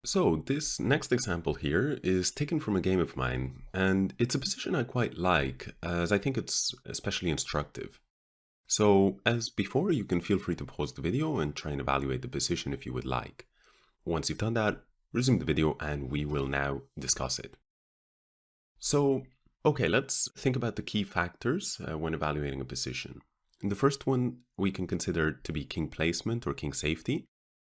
So this next example here is taken from a game of mine, and it's a position I quite like, as I think it's especially instructive. So as before, you can feel free to pause the video and try and evaluate the position if you would like. Once you've done that, resume the video and we will now discuss it. So, okay, let's think about the key factors when evaluating a position. And the first one we can consider to be king placement or king safety.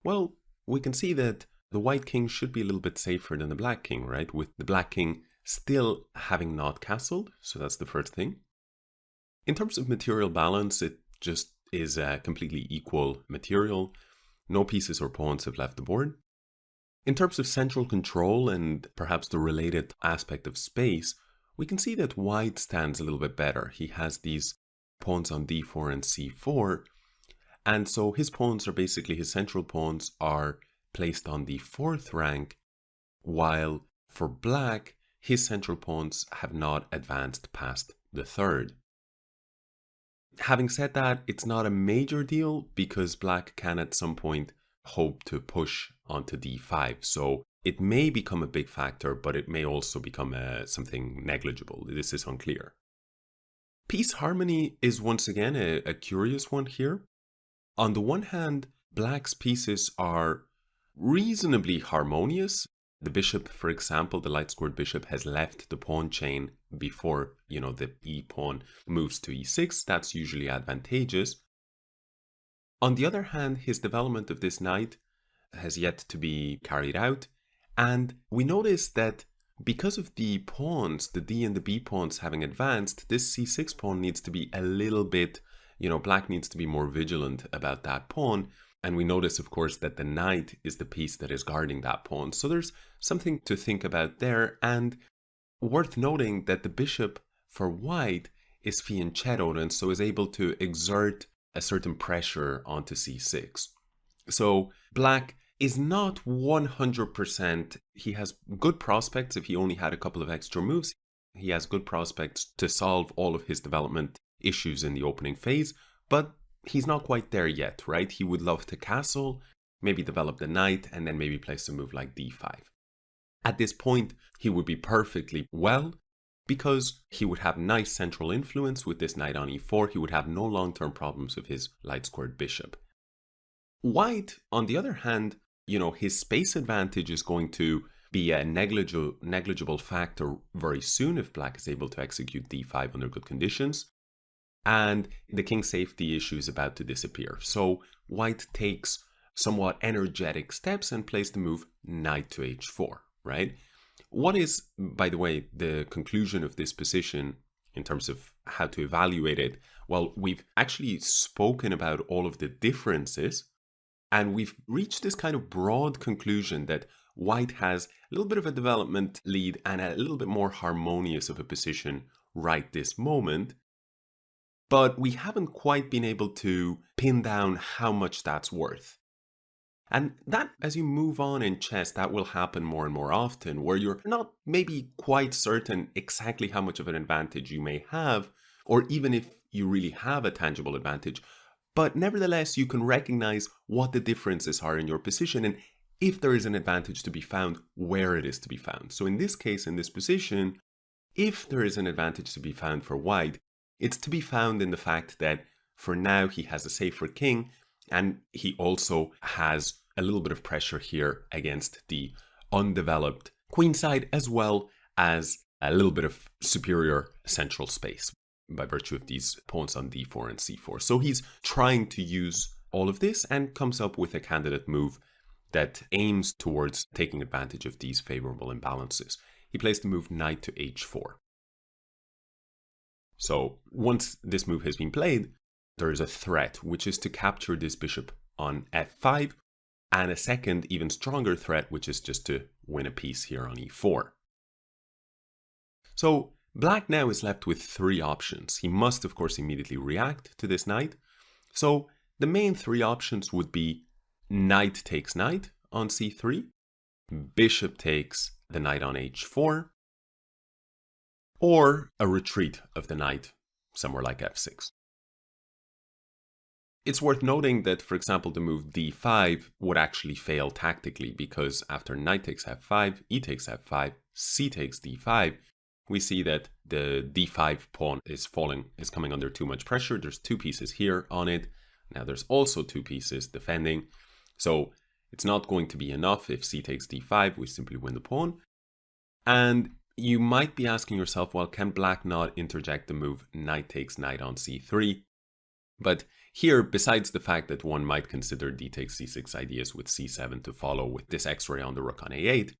Well, we can see that the white king should be a little bit safer than the black king, right? With the black king still having not castled, so that's the first thing. In terms of material balance, it just is a completely equal material. No pieces or pawns have left the board. In terms of central control and perhaps the related aspect of space, we can see that white stands a little bit better. He has these pawns on d4 and c4, and so his pawns are basically, his central pawns are placed on the fourth rank, while for black, his central pawns have not advanced past the third. Having said that, it's not a major deal because black can at some point hope to push onto d5. So it may become a big factor, but it may also become something negligible. This is unclear. Piece harmony is once again a curious one here. On the one hand, black's pieces are reasonably harmonious. The bishop, for example, the light squared bishop has left the pawn chain before, the e pawn moves to e6. That's usually advantageous. On the other hand, his development of this knight has yet to be carried out. And we notice that because of the pawns, the d and the b pawns having advanced, this c6 pawn needs to be a little bit, black needs to be more vigilant about that pawn. And we notice, of course, that the knight is the piece that is guarding that pawn. So there's something to think about there. And worth noting that the bishop for white is fianchettoed and so is able to exert a certain pressure onto c6. So black is not 100%. He has good prospects if he only had a couple of extra moves. He has good prospects to solve all of his development issues in the opening phase, but he's not quite there yet, right? He would love to castle, maybe develop the knight, and then maybe place a move like d5. At this point, he would be perfectly well because he would have nice central influence with this knight on e4. He would have no long-term problems with his light squared bishop. White, on the other hand, his space advantage is going to be a negligible factor very soon if black is able to execute d5 under good conditions. And the king safety issue is about to disappear. So white takes somewhat energetic steps and plays the move knight to h4, right? What is, by the way, the conclusion of this position in terms of how to evaluate it? Well, we've actually spoken about all of the differences, and we've reached this kind of broad conclusion that white has a little bit of a development lead and a little bit more harmonious of a position right this moment. But we haven't quite been able to pin down how much that's worth. And that, as you move on in chess, that will happen more and more often, where you're not maybe quite certain exactly how much of an advantage you may have, or even if you really have a tangible advantage. But nevertheless, you can recognize what the differences are in your position and if there is an advantage to be found, where it is to be found. So in this case, in this position, if there is an advantage to be found for white, it's to be found in the fact that for now he has a safer king, and he also has a little bit of pressure here against the undeveloped queen side, as well as a little bit of superior central space by virtue of these pawns on d4 and c4. So he's trying to use all of this and comes up with a candidate move that aims towards taking advantage of these favorable imbalances. He plays the move knight to h4. So once this move has been played, there is a threat, which is to capture this bishop on f5, and a second, even stronger threat, which is just to win a piece here on e4. So black now is left with three options. He must, of course, immediately react to this knight. So the main three options would be knight takes knight on c3, bishop takes the knight on h4, or a retreat of the knight somewhere like f6. It's worth noting that, for example, the move d5 would actually fail tactically because after knight takes f5, e takes f5, c takes d5, we see that the d5 pawn is coming under too much pressure. There's two pieces here on it. Now there's also two pieces defending. So it's not going to be enough if c takes d5, we simply win the pawn. And you might be asking yourself, well, can black not interject the move knight takes knight on c3? But here, besides the fact that one might consider d takes c6 ideas with c7 to follow with this x-ray on the rook on a8,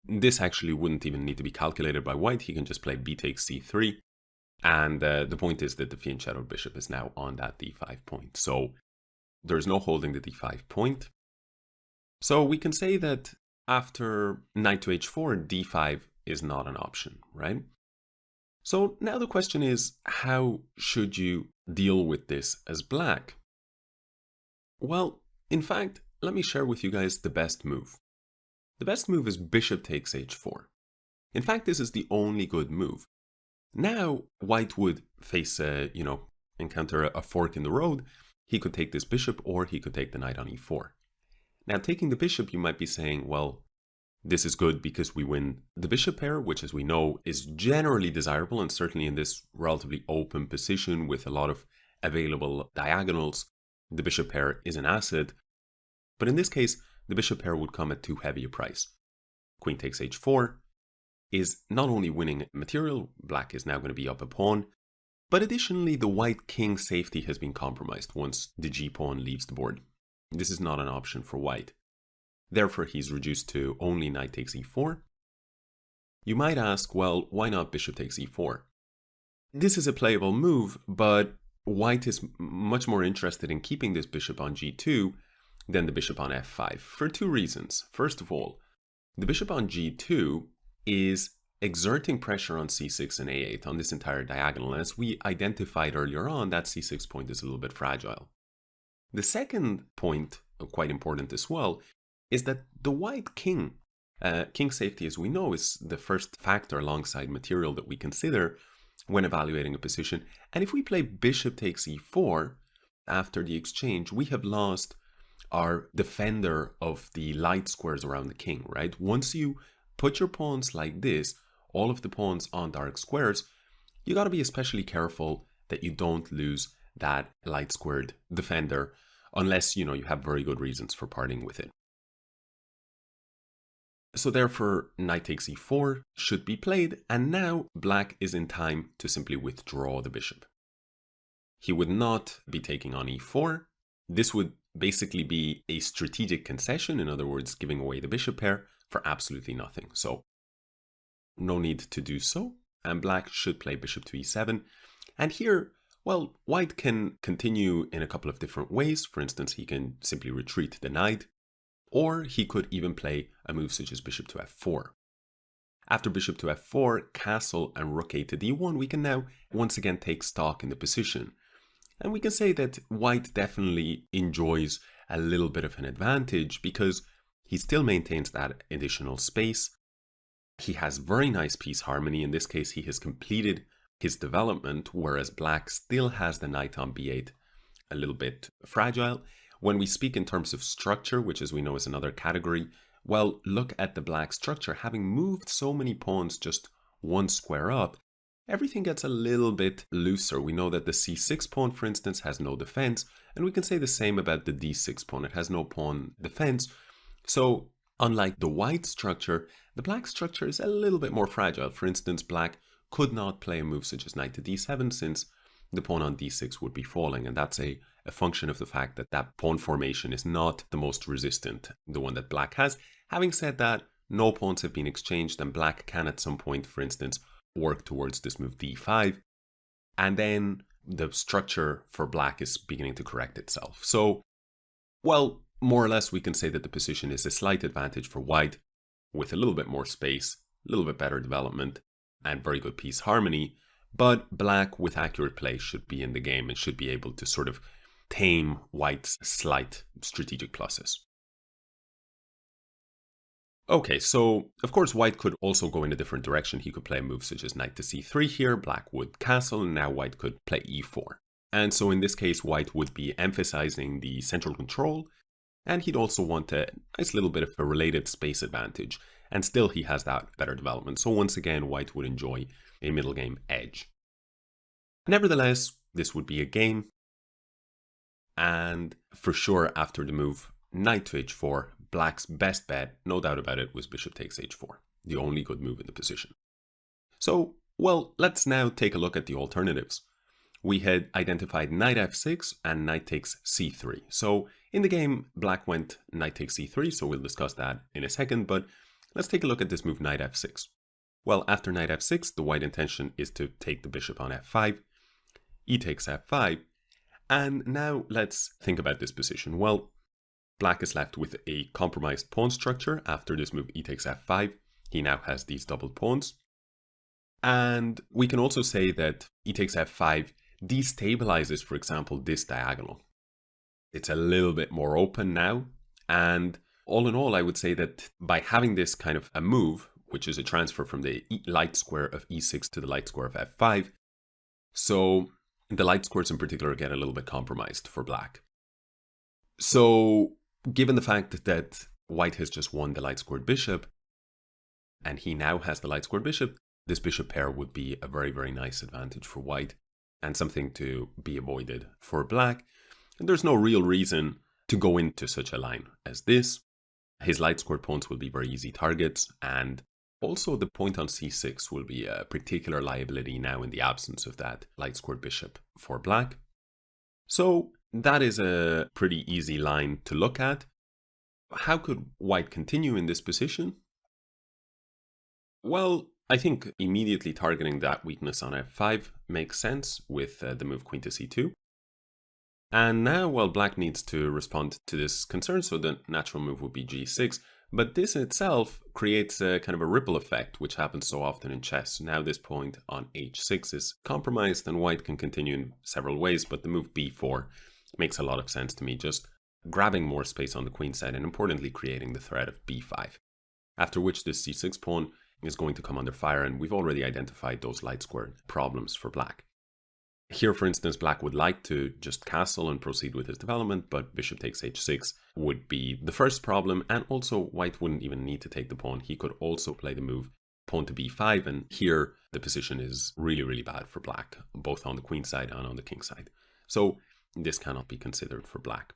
this actually wouldn't even need to be calculated by white. He can just play b takes c3. And the point is that the fianchettoed bishop is now on that d5 point. So there's no holding the d5 point. So we can say that after knight to h4, d5 is not an option, right? So now the question is, how should you deal with this as black? Well, in fact, let me share with you guys the best move. The best move is bishop takes h4. In fact, this is the only good move. Now, white would face encounter a fork in the road. He could take this bishop or he could take the knight on e4. Now, taking the bishop, you might be saying, well, this is good because we win the bishop pair, which, as we know, is generally desirable, and certainly in this relatively open position with a lot of available diagonals, the bishop pair is an asset. But in this case, the bishop pair would come at too heavy a price. Queen takes h4 is not only winning material, black is now going to be up a pawn, but additionally the white king safety has been compromised once the g-pawn leaves the board. This is not an option for white. Therefore, he's reduced to only knight takes e4. You might ask, well, why not bishop takes e4? This is a playable move, but white is much more interested in keeping this bishop on g2 than the bishop on f5 for two reasons. First of all, the bishop on g2 is exerting pressure on c6 and a8 on this entire diagonal. As we identified earlier on, that c6 point is a little bit fragile. The second point, quite important as well, is that the white king safety, as we know, is the first factor alongside material that we consider when evaluating a position. And if we play bishop takes e4 after the exchange, we have lost our defender of the light squares around the king, right? Once you put your pawns like this, all of the pawns on dark squares, you got to be especially careful that you don't lose that light squared defender unless, you have very good reasons for parting with it. So therefore, knight takes e4 should be played, and now black is in time to simply withdraw the bishop. He would not be taking on e4. This would basically be a strategic concession, in other words, giving away the bishop pair for absolutely nothing. So no need to do so, and black should play bishop to e7. And here, well, white can continue in a couple of different ways. For instance, he can simply retreat the knight, or he could even play a move such as bishop to f4. After bishop to f4, castle and rook a to d1, we can now once again take stock in the position. And we can say that white definitely enjoys a little bit of an advantage because he still maintains that additional space. He has very nice piece harmony. In this case, he has completed his development, whereas black still has the knight on b8 a little bit fragile. When we speak in terms of structure, which as we know is another category, well, look at the black structure. Having moved so many pawns just one square up, everything gets a little bit looser. We know that the c6 pawn, for instance, has no defense, and we can say the same about the d6 pawn. It has no pawn defense. So unlike the white structure, the black structure is a little bit more fragile. For instance, black could not play a move such as knight to d7 since the pawn on d6 would be falling, and that's a function of the fact that that pawn formation is not the most resistant, the one that black has. Having said that, no pawns have been exchanged, and black can at some point, for instance, work towards this move d5, and then the structure for black is beginning to correct itself. So, well, more or less we can say that the position is a slight advantage for white with a little bit more space, a little bit better development, and very good piece harmony. But black with accurate play should be in the game and should be able to sort of tame white's slight strategic pluses. Okay, so of course white could also go in a different direction. He could play a move such as knight to c3 here, black would castle, and now white could play e4. And so in this case, white would be emphasizing the central control, and he'd also want a nice little bit of a related space advantage. And still he has that better development. So once again, white would enjoy a middle game edge. Nevertheless, this would be a game. And for sure, after the move knight to h4, black's best bet, no doubt about it, was bishop takes h4, the only good move in the position. So, well, let's now take a look at the alternatives. We had identified knight f6 and knight takes c3. So in the game, black went knight takes c3, so we'll discuss that in a second, but let's take a look at this move knight f6. Well, after knight f6, the white intention is to take the bishop on f5, e takes f5, and now let's think about this position. Well, black is left with a compromised pawn structure after this move e takes f5. He now has these doubled pawns. And we can also say that e takes f5 destabilizes, for example, this diagonal. It's a little bit more open now. And all in all, I would say that by having this kind of a move, which is a transfer from the light square of e6 to the light square of f5, so the light squares in particular get a little bit compromised for black. So given the fact that white has just won the light squared bishop, and he now has the light squared bishop, this bishop pair would be a very, very nice advantage for white and something to be avoided for black. And there's no real reason to go into such a line as this. His light squared pawns will be very easy targets, and also the point on c6 will be a particular liability now in the absence of that light squared bishop for black. So that is a pretty easy line to look at. How could white continue in this position? Well, I think immediately targeting that weakness on f5 makes sense with the move queen to c2. And now, well, black needs to respond to this concern, so the natural move would be g6. But this in itself creates a kind of a ripple effect, which happens so often in chess. Now this point on h6 is compromised and white can continue in several ways, but the move b4 makes a lot of sense to me, just grabbing more space on the queen side and importantly creating the threat of b5. After which this c6 pawn is going to come under fire, and we've already identified those light square problems for black. Here, for instance, black would like to just castle and proceed with his development, but bishop takes h6 would be the first problem, and also white wouldn't even need to take the pawn. He could also play the move pawn to b5, and here the position is really, really bad for black, both on the queen side and on the king side. So this cannot be considered for black.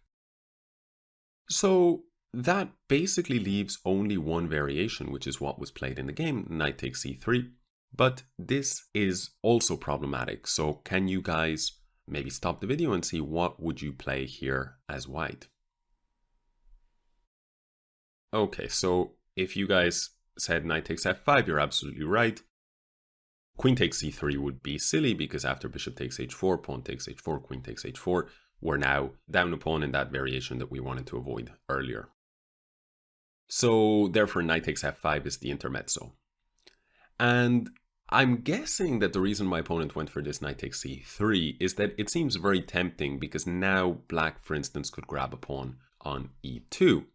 So that basically leaves only one variation, which is what was played in the game, knight takes c3. But this is also problematic. So can you guys maybe stop the video and see what would you play here as white? Okay, so if you guys said knight takes f5, you're absolutely right. Queen takes c3 would be silly because after bishop takes h4, pawn takes h4, queen takes h4, we're now down a pawn in that variation that we wanted to avoid earlier. So therefore knight takes f5 is the intermezzo. And I'm guessing that the reason my opponent went for this knight takes c3 is that it seems very tempting because now black, for instance, could grab a pawn on e2.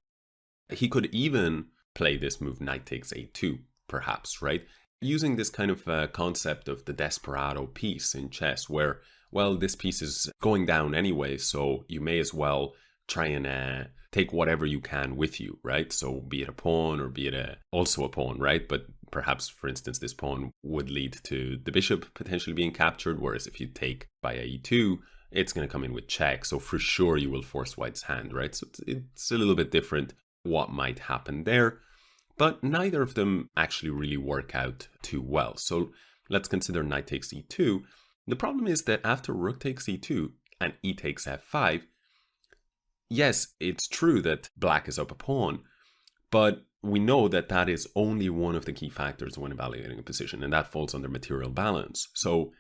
He could even play this move knight takes a2, perhaps, right? Using this kind of concept of the desperado piece in chess where, well, this piece is going down anyway, so you may as well try and take whatever you can with you, right? So be it a pawn or be it also a pawn, right? But perhaps, for instance, this pawn would lead to the bishop potentially being captured, whereas if you take by e2, it's going to come in with check. So for sure you will force white's hand, right? So it's a little bit different what might happen there, but neither of them actually really work out too well. So let's consider knight takes e2. The problem is that after rook takes e2 and e takes f5, yes, it's true that black is up a pawn, but we know that that is only one of the key factors when evaluating a position, and that falls under material balance. So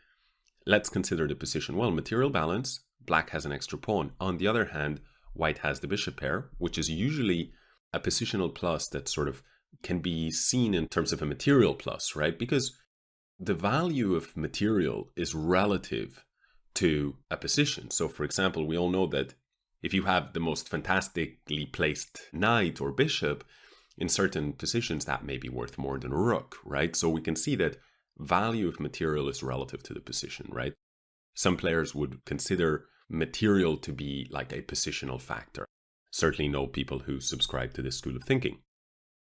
let's consider the position. Well, material balance, black has an extra pawn. On the other hand, white has the bishop pair, which is usually a positional plus that sort of can be seen in terms of a material plus, right? Because the value of material is relative to a position. So for example, we all know that if you have the most fantastically placed knight or bishop, in certain positions that may be worth more than a rook, right? So we can see that value of material is relative to the position, right? Some players would consider material to be like a positional factor. Certainly know people who subscribe to this school of thinking.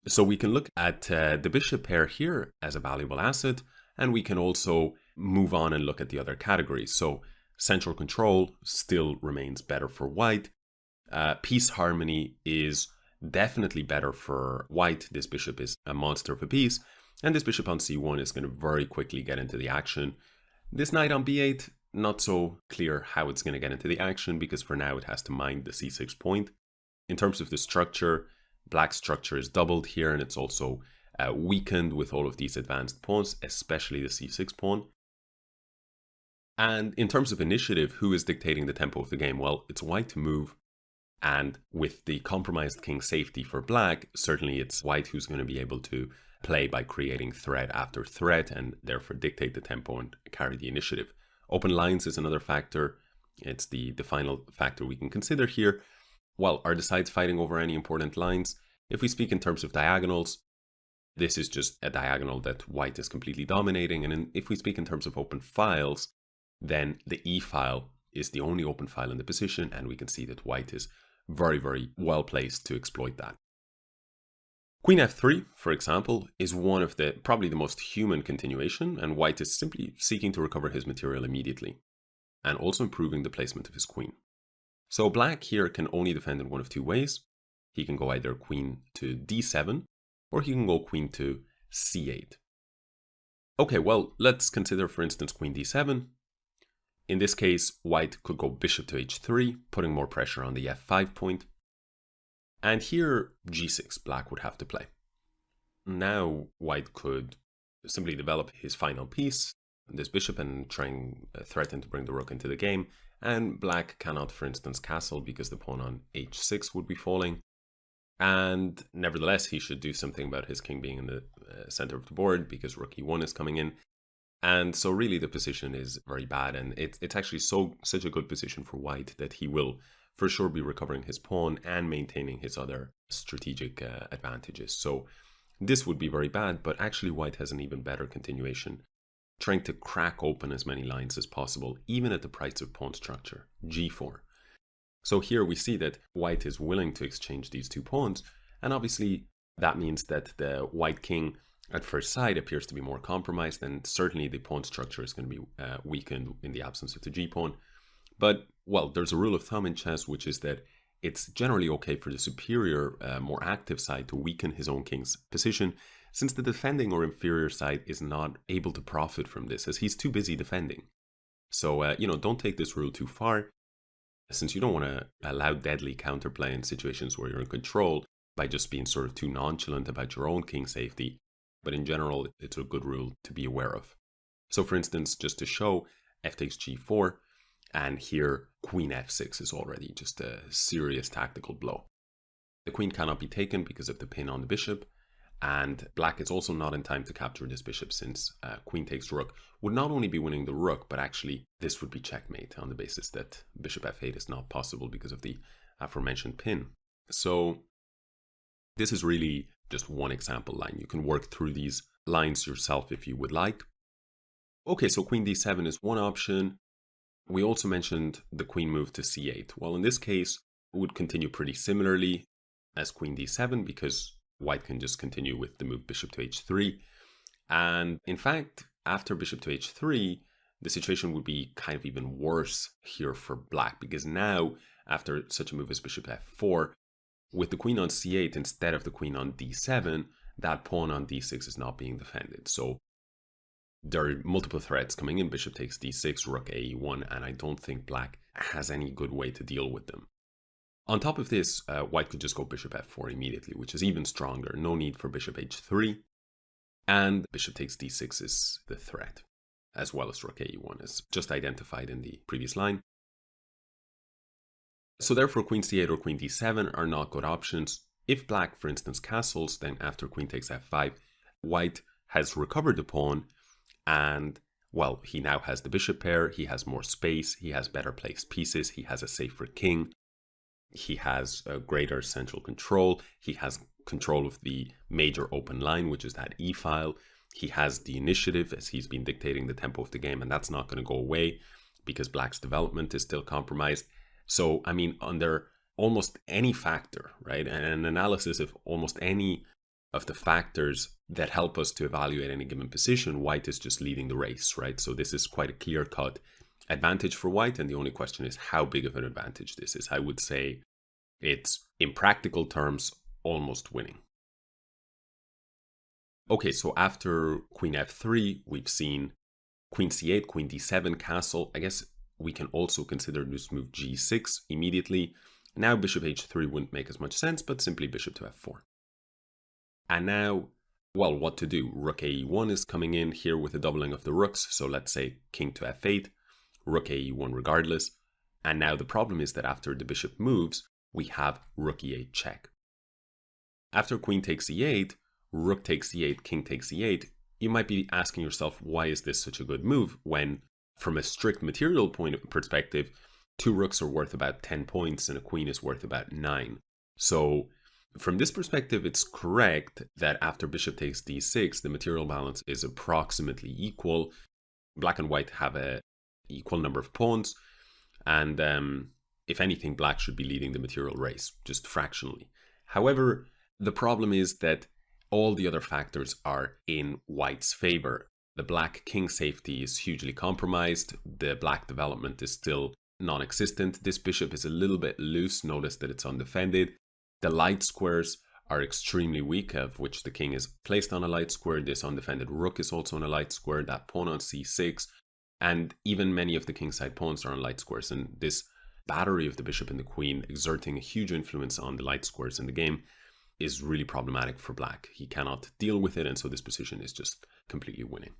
So we can look at the bishop pair here as a valuable asset, and we can also move on and look at the other categories. So central control still remains better for white. Piece harmony is definitely better for white. This bishop is a monster of a piece, and this bishop on c1 is going to very quickly get into the action. This knight on b8, not so clear how it's going to get into the action, because for now it has to mind the c6 point. In terms of the structure, black's structure is doubled here, and it's also weakened with all of these advanced pawns, especially the c6 pawn. And in terms of initiative, who is dictating the tempo of the game? Well, it's white to move. And with the compromised king safety for black, certainly it's white who's going to be able to play by creating threat after threat and therefore dictate the tempo and carry the initiative. Open lines is another factor. It's the final factor we can consider here. Well, are the sides fighting over any important lines? If we speak in terms of diagonals, this is just a diagonal that white is completely dominating. And if we speak in terms of open files, then the E file is the only open file in the position, and we can see that white is very, very well placed to exploit that. Queen f3, for example, is one of probably the most human continuation, and white is simply seeking to recover his material immediately, and also improving the placement of his queen. So black here can only defend in one of two ways. He can go either queen to d7, or he can go queen to c8. Okay, well, let's consider, for instance, queen d7. In this case, white could go bishop to h3, putting more pressure on the f5 point. And here, g6, black would have to play. Now, white could simply develop his final piece, this bishop, and try and threaten to bring the rook into the game. And black cannot, for instance, castle because the pawn on h6 would be falling. And nevertheless, he should do something about his king being in the center of the board because rook e1 is coming in. And so really the position is very bad, and it's actually such a good position for white that he will for sure be recovering his pawn and maintaining his other strategic advantages. So this would be very bad, but actually white has an even better continuation, trying to crack open as many lines as possible, even at the price of pawn structure, g4. So here we see that white is willing to exchange these two pawns, and obviously that means that the white king at first sight appears to be more compromised, and certainly the pawn structure is going to be weakened in the absence of the g-pawn. But, well, there's a rule of thumb in chess, which is that it's generally okay for the superior, more active side to weaken his own king's position, since the defending or inferior side is not able to profit from this, as he's too busy defending. So, don't take this rule too far, since you don't want to allow deadly counterplay in situations where you're in control by just being sort of too nonchalant about your own king safety. But in general, it's a good rule to be aware of. So for instance, just to show, f takes g4, and here queen f6 is already just a serious tactical blow. The queen cannot be taken because of the pin on the bishop, and black is also not in time to capture this bishop, since queen takes rook would not only be winning the rook, but actually this would be checkmate on the basis that bishop f8 is not possible because of the aforementioned pin. So this is really just one example line. You can work through these lines yourself if you would like. Okay, so queen d7 is one option. We also mentioned the queen move to c8. Well, in this case, it would continue pretty similarly as queen d7 because white can just continue with the move bishop to h3. And in fact, after bishop to h3, the situation would be kind of even worse here for black, because now, after such a move as bishop f4, with the queen on c8 instead of the queen on d7, that pawn on d6 is not being defended. So there are multiple threats coming in. Bishop takes d6, rook a1, and I don't think black has any good way to deal with them. On top of this, white could just go bishop f4 immediately, which is even stronger. No need for bishop h3. And bishop takes d6 is the threat, as well as rook a1, as just identified in the previous line. So therefore, queen c8 or queen d7 are not good options. If black, for instance, castles, then after queen takes f5, white has recovered the pawn, and, well, he now has the bishop pair, he has more space, he has better placed pieces, he has a safer king, he has a greater central control, he has control of the major open line, which is that E file, he has the initiative as he's been dictating the tempo of the game, and that's not going to go away. because black's development is still compromised. So, I mean, under almost any factor, right, and an analysis of almost any of the factors that help us to evaluate any given position, white is just leading the race, right? So this is quite a clear-cut advantage for white, and the only question is how big of an advantage this is. I would say it's, in practical terms, almost winning. Okay, so after queen f3, we've seen queen c8, queen d7, castle. I guess we can also consider this move g6 immediately. Now bishop h3 wouldn't make as much sense, but simply bishop to f4. And now, well, what to do? Rook ae1 is coming in here with a doubling of the rooks. So let's say king to f8, rook ae1 regardless. And now the problem is that after the bishop moves, we have rook e8 check. After queen takes e8, rook takes e8, king takes e8, you might be asking yourself, why is this such a good move when, from a strict material perspective, 2 rooks are worth about 10 points and a queen is worth about 9. So from this perspective, it's correct that after bishop takes d6, the material balance is approximately equal. Black and white have an equal number of pawns, and if anything, black should be leading the material race, just fractionally. However, the problem is that all the other factors are in white's favor. The black king safety is hugely compromised. The black development is still non-existent. This bishop is a little bit loose. Notice that it's undefended. The light squares are extremely weak, of which the king is placed on a light square. This undefended rook is also on a light square. That pawn on c6. And even many of the kingside pawns are on light squares. And this battery of the bishop and the queen exerting a huge influence on the light squares in the game is really problematic for black. He cannot deal with it, and so this position is just completely winning.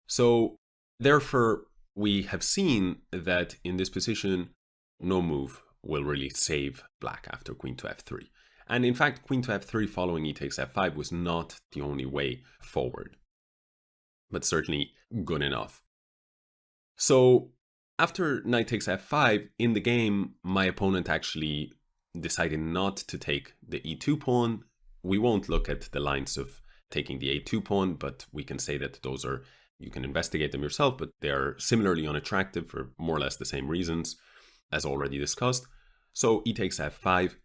So therefore, we have seen that in this position, no move will really save black after queen to f3. And in fact, queen to f3 following e takes f5 was not the only way forward, but certainly good enough. So after knight takes f5, in the game, my opponent actually decided not to take the e2 pawn. We won't look at the lines of taking the a2 pawn, but we can say that those are, you can investigate them yourself, but they're similarly unattractive for more or less the same reasons as already discussed. So e takes f5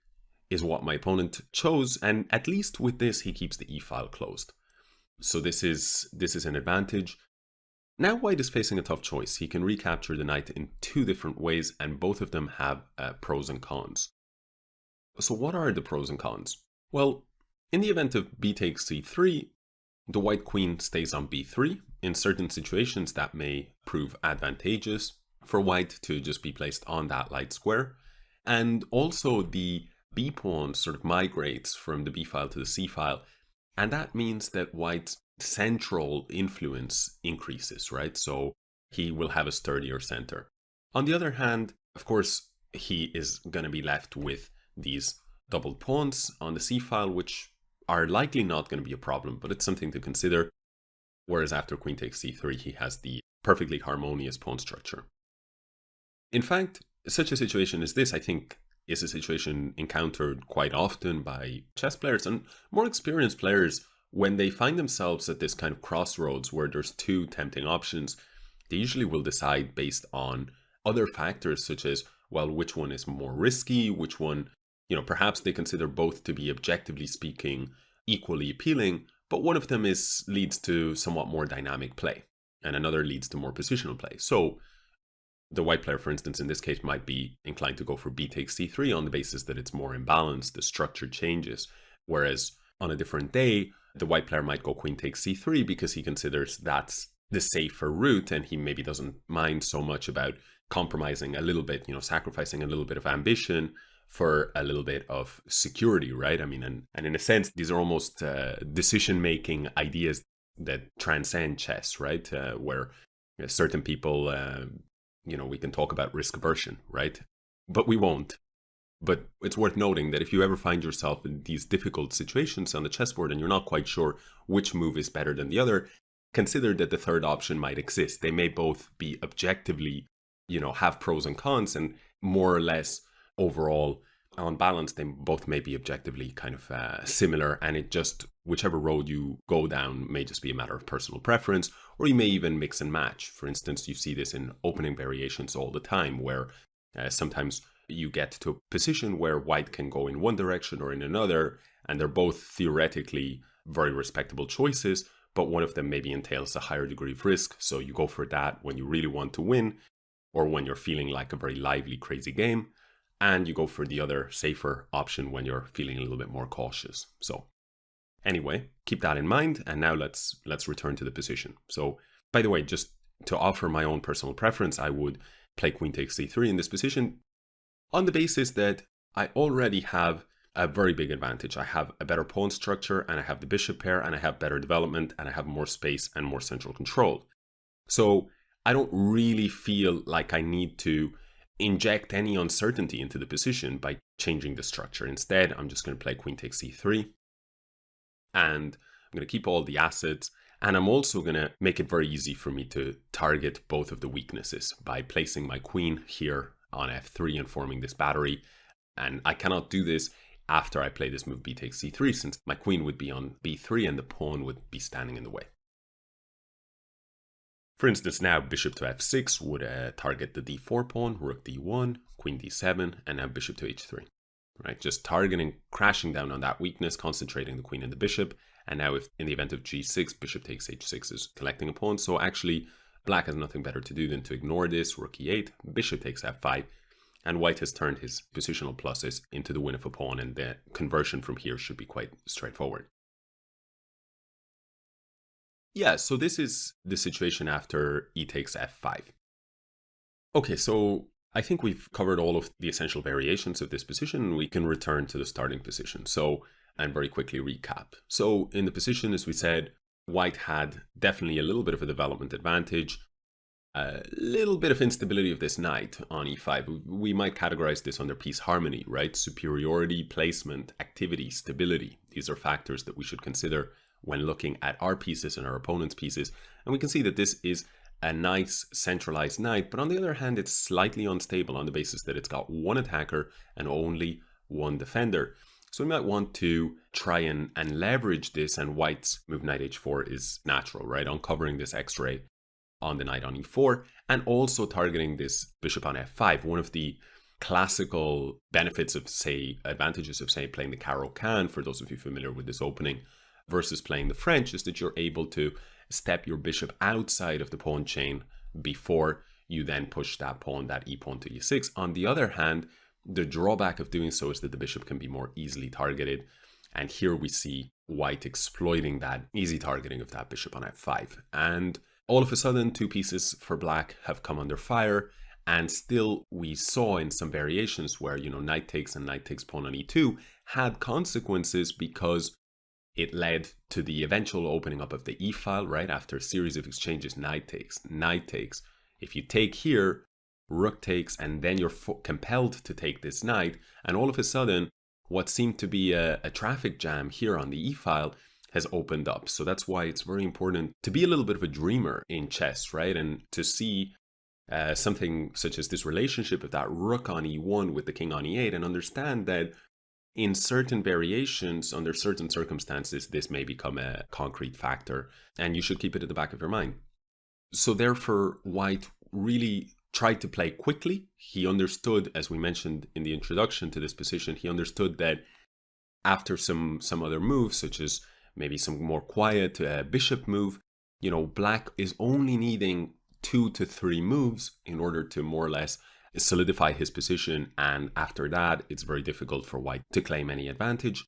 is what my opponent chose, and at least with this he keeps the e-file closed. So this is an advantage. Now white is facing a tough choice. He can recapture the knight in 2 different ways, and both of them have pros and cons. So what are the pros and cons? Well, in the event of b takes c3, the white queen stays on b3. In certain situations, that may prove advantageous for white to just be placed on that light square. And also the b pawn sort of migrates from the b file to the c file. And that means that white's central influence increases, right? So he will have a sturdier center. On the other hand, of course, he is going to be left with these doubled pawns on the c file, which are likely not going to be a problem, but it's something to consider. Whereas after queen takes c3, he has the perfectly harmonious pawn structure. In fact, such a situation as this, I think, is a situation encountered quite often by chess players and more experienced players. When they find themselves at this kind of crossroads where there's 2 tempting options, they usually will decide based on other factors such as, well, which one is more risky, which one, perhaps they consider both to be, objectively speaking, equally appealing, but one of them leads to somewhat more dynamic play, and another leads to more positional play. So the white player, for instance, in this case, might be inclined to go for b takes c3 on the basis that it's more imbalanced, the structure changes, whereas on a different day, the white player might go queen takes c3 because he considers that's the safer route, and he maybe doesn't mind so much about compromising a little bit, sacrificing a little bit of ambition for a little bit of security, right? I mean, and in a sense, these are almost decision-making ideas that transcend chess, right? Where certain people, we can talk about risk aversion, right? But we won't. But it's worth noting that if you ever find yourself in these difficult situations on the chessboard and you're not quite sure which move is better than the other, consider that the third option might exist. They may both be objectively, have pros and cons, and more or less overall on balance, they both may be objectively kind of similar, and it just, whichever road you go down may just be a matter of personal preference, or you may even mix and match. For instance, you see this in opening variations all the time, where sometimes you get to a position where white can go in one direction or in another, and they're both theoretically very respectable choices, but one of them maybe entails a higher degree of risk, so you go for that when you really want to win, or when you're feeling like a very lively, crazy game, and you go for the other safer option when you're feeling a little bit more cautious. So anyway, keep that in mind, and now let's return to the position. So by the way, just to offer my own personal preference, I would play queen takes c3 in this position on the basis that I already have a very big advantage. I have a better pawn structure, and I have the bishop pair, and I have better development, and I have more space and more central control. So I don't really feel like I need to inject any uncertainty into the position by changing the structure. Instead, I'm just going to play queen takes c3, and I'm going to keep all the assets, and I'm also going to make it very easy for me to target both of the weaknesses by placing my queen here on f3 and forming this battery. And I cannot do this after I play this move b takes c3, since my queen would be on b3 and the pawn would be standing in the way. For instance, now bishop to f6 would target the d4 pawn, rook d1, queen d7, and now bishop to h3. Right, just targeting, crashing down on that weakness, concentrating the queen and the bishop. And now if in the event of g6, bishop takes h6 is collecting a pawn. So actually, black has nothing better to do than to ignore this, rook e8, bishop takes f5, and white has turned his positional pluses into the win of a pawn, and the conversion from here should be quite straightforward. Yeah, so this is the situation after e takes f5. Okay, so I think we've covered all of the essential variations of this position, and we can return to the starting position. So, and very quickly recap. So in the position, as we said, white had definitely a little bit of a development advantage, a little bit of instability of this knight on e5. We might categorize this under piece harmony, right? Superiority, placement, activity, stability. These are factors that we should consider when looking at our pieces and our opponent's pieces. And we can see that this is a nice centralized knight, but on the other hand, it's slightly unstable on the basis that it's got one attacker and only one defender. So we might want to try and leverage this, and white's move knight h4 is natural, right? Uncovering this x-ray on the knight on e4, and also targeting this bishop on f5. One of the classical benefits of, say, advantages of, say, playing the Caro-Kann, for those of you familiar with this opening, versus playing the French, is that you're able to step your bishop outside of the pawn chain before you then push that pawn, that e pawn to e6. On the other hand, the drawback of doing so is that the bishop can be more easily targeted. And here we see white exploiting that easy targeting of that bishop on f5. And all of a sudden, two pieces for black have come under fire. And still, we saw in some variations where, knight takes and knight takes pawn on e2 had consequences, because it led to the eventual opening up of the e file, right? After a series of exchanges, knight takes, knight takes. If you take here, rook takes, and then you're compelled to take this knight. And all of a sudden, what seemed to be a traffic jam here on the e file has opened up. So that's why it's very important to be a little bit of a dreamer in chess, right? And to see something such as this relationship of that rook on e1 with the king on e8, and understand that in certain variations, under certain circumstances, this may become a concrete factor, and you should keep it at the back of your mind. So therefore, white really tried to play quickly. He understood, as we mentioned in the introduction to this position, he understood that after some other moves, such as maybe some more quiet bishop move, black is only needing 2 to 3 moves in order to more or less solidify his position, and after that it's very difficult for white to claim any advantage.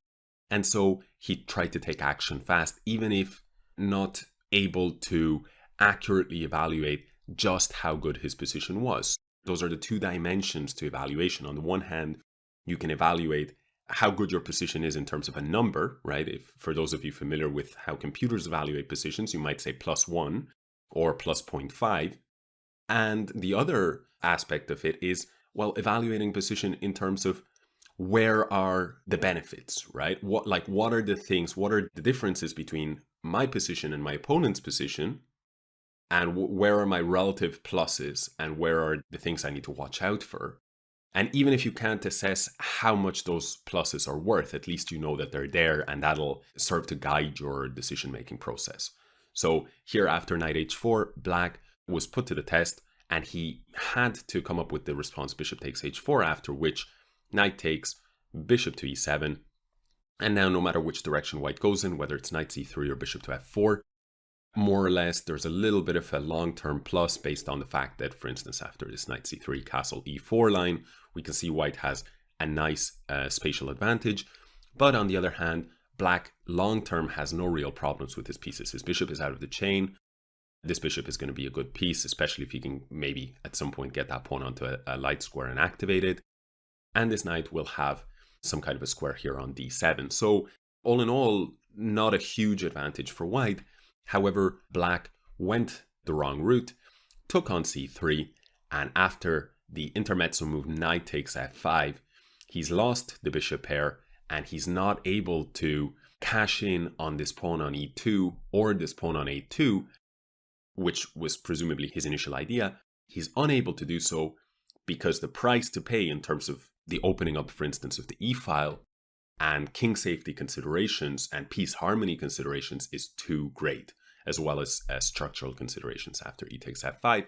And so he tried to take action fast, even if not able to accurately evaluate just how good his position was. Those are the two dimensions to evaluation. On the one hand, you can evaluate how good your position is in terms of a number, right? If for those of you familiar with how computers evaluate positions, you might say +1 or +0.5. And the other aspect of it is, well, evaluating position in terms of where are the benefits, right? What are the things, what are the differences between my position and my opponent's position, and where are my relative pluses, and where are the things I need to watch out for? And even if you can't assess how much those pluses are worth, at least you know that they're there, and that'll serve to guide your decision-making process. So here after knight h4, black was put to the test, and he had to come up with the response bishop takes h4, after which knight takes, bishop to e7. And now no matter which direction white goes in, whether it's knight c3 or bishop to f4, more or less there's a little bit of a long-term plus based on the fact that, for instance, after this knight c3 castle e4 line, we can see white has a nice spatial advantage. But on the other hand, black long-term has no real problems with his pieces. His bishop is out of the chain. This bishop is going to be a good piece, especially if he can maybe at some point get that pawn onto a light square and activate it. And this knight will have some kind of a square here on d7. So all in all, not a huge advantage for white. However, black went the wrong route, took on c3, and after the intermezzo move knight takes f5, he's lost the bishop pair, and he's not able to cash in on this pawn on e2 or this pawn on a2, which was presumably his initial idea. He's unable to do so because the price to pay in terms of the opening up, for instance, of the e-file and king safety considerations and piece harmony considerations is too great, as well as structural considerations after e takes f5.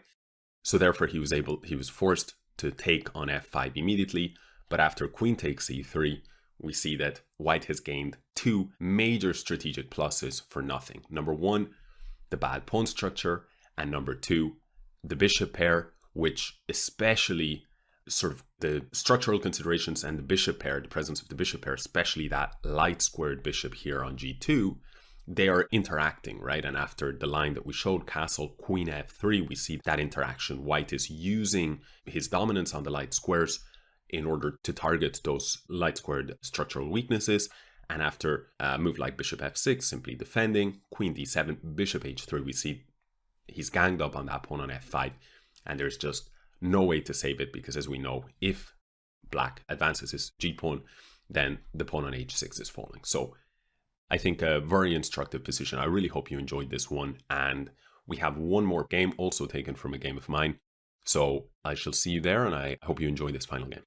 So therefore he was forced to take on f5 immediately. But after queen takes e3, we see that white has gained two major strategic pluses for nothing. Number one, the bad pawn structure, and number two, the bishop pair, which especially sort of the structural considerations and the bishop pair, the presence of the bishop pair, especially that light squared bishop here on g2, they are interacting, right? And after the line that we showed, castle, queen f3, we see that interaction. White is using his dominance on the light squares in order to target those light squared structural weaknesses. And after a move like bishop f6, simply defending, queen d7, bishop h3, we see he's ganged up on that pawn on f5. And there's just no way to save it, because as we know, if black advances his g-pawn, then the pawn on h6 is falling. So I think a very instructive position. I really hope you enjoyed this one. And we have one more game also taken from a game of mine. So I shall see you there, and I hope you enjoy this final game.